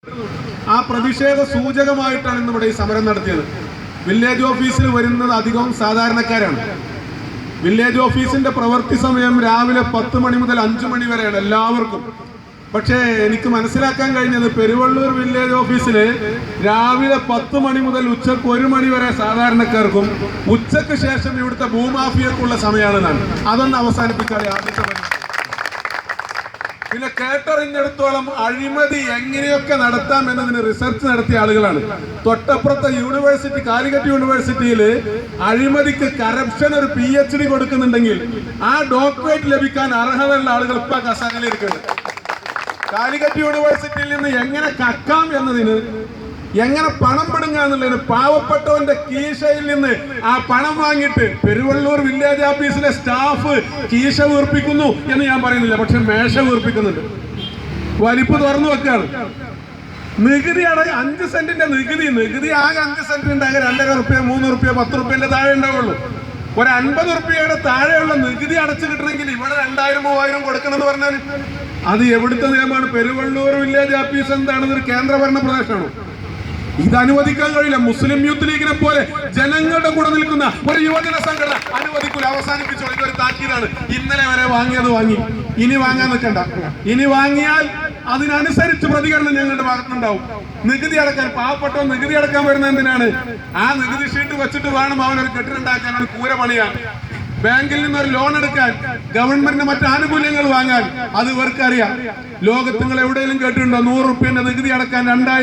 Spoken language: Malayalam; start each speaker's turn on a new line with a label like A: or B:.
A: ആ പ്രതിഷേധ സൂചകമായിട്ടാണ് ഇന്നിവിടെ ഈ സമരം നടത്തിയത്. വില്ലേജ് ഓഫീസിൽ വരുന്നത് അധികവും സാധാരണക്കാരാണ്. വില്ലേജ് ഓഫീസിന്റെ പ്രവൃത്തി സമയം രാവിലെ 10 മണി മുതൽ 5 മണി വരെയാണ് എല്ലാവർക്കും. പക്ഷേ എനിക്ക് മനസ്സിലാക്കാൻ കഴിഞ്ഞത് പെരുവള്ളൂർ വില്ലേജ് ഓഫീസില് രാവിലെ 10 മണി മുതൽ ഉച്ചക്ക് 1 മണി വരെ സാധാരണക്കാർക്കും ഉച്ചക്ക് ശേഷം ഇവിടുത്തെ ഭൂമാഫിയക്കുള്ള സമയമാണെന്നാണ്. അതൊന്ന് അവസാനിപ്പിച്ചാൽ ആദ്യത്തെ പണി. പിന്നെ കേട്ടറിഞ്ഞെടുത്തോളം അഴിമതി എങ്ങനെയൊക്കെ നടത്താം എന്നതിന് റിസർച്ച് നടത്തിയ ആളുകളാണ്. തൊട്ടപ്പുറത്തെ യൂണിവേഴ്സിറ്റി, കാലിക്കറ്റ് യൂണിവേഴ്സിറ്റിയിൽ അഴിമതിക്ക് കറപ്ഷൻ ഒരു PhD കൊടുക്കുന്നുണ്ടെങ്കിൽ ആ ഡോക്ടറേറ്റ് ലഭിക്കാൻ അർഹതയുള്ള ആളുകൾ ഇപ്പൊ കസാരയിലിരിക്കുന്നത്. കാലിക്കറ്റ് യൂണിവേഴ്സിറ്റിയിൽ നിന്ന് എങ്ങനെ കക്കാം എന്നതിന്, എങ്ങനെ പണം പിടുങ്ങുക എന്നുള്ളതിന് പാവപ്പെട്ടവന്റെ കീശയിൽ നിന്ന് ആ പണം വാങ്ങിയിട്ട് പെരുവള്ളൂർ വില്ലേജ് ഓഫീസിലെ സ്റ്റാഫ് കീശ വീർപ്പിക്കുന്നു എന്ന് ഞാൻ പറയുന്നില്ല, പക്ഷെ മേശ വീർപ്പിക്കുന്നുണ്ട്. വലിപ്പ് തുറന്നു വെക്കാണ്. നികുതി 5 സെന്റിന്റെ നികുതി ആകെ 5 സെന്റ് ഉണ്ടാകുക 2.5 റുപ്യ 3 റുപ്യ 10 റുപ്യന്റെ താഴെ ഉണ്ടാവുള്ളൂ. ഒരു 50 റുപ്യയുടെ താഴെയുള്ള നികുതി അടച്ചു കിട്ടണമെങ്കിൽ ഇവിടെ 2000-3000 കൊടുക്കണം എന്ന് പറഞ്ഞാൽ അത് എവിടുത്തെ നിയമമാണ്? പെരുവള്ളൂർ വില്ലേജ് ഓഫീസ് എന്താണെന്ന് ഒരു കേന്ദ്രഭരണ പ്രദേശമാണോ? ഇത് അനുവദിക്കാൻ കഴിയില്ല. മുസ്ലിം യൂത്ത് ലീഗിനെ പോലെ ജനങ്ങളുടെ കൂടെ നിൽക്കുന്ന ഒരു യുവജന സംഘടന അനുവദിക്കൂല. അവസാനിപ്പിച്ചോ. ഇതൊരു താക്കീതാണ്. ഇന്നലെ വരെ വാങ്ങിയത് വാങ്ങി, ഇനി വാങ്ങാൻ നിൽക്കണ്ട. ഇനി വാങ്ങിയാൽ അതിനനുസരിച്ച് പ്രതികരണം ഞങ്ങളുടെ ഭാഗത്തുനിന്നുണ്ടാവും. നികുതി അടക്കാൻ, പാവപ്പെട്ടവൻ നികുതി അടക്കാൻ വരുന്ന എന്തിനാണ്? ആ നികുതി ഷീട്ട് വെച്ചിട്ട് വേണം അവനൊരു കെട്ടിടമുണ്ടാക്കാൻ, ഒരു കൂര പണിയാൻ, ബാങ്കിൽ നിന്നൊരു ലോൺ എടുക്കാൻ, ഗവൺമെന്റിന് മറ്റ് ആനുകൂല്യങ്ങൾ വാങ്ങാൻ. അത് ഇവർക്കറിയാം. ലോകത്ത് നിങ്ങൾ എവിടെയെങ്കിലും കേട്ടിട്ടുണ്ടോ 100 റുപ്യന്റെ നികുതി അടക്കാൻ 2000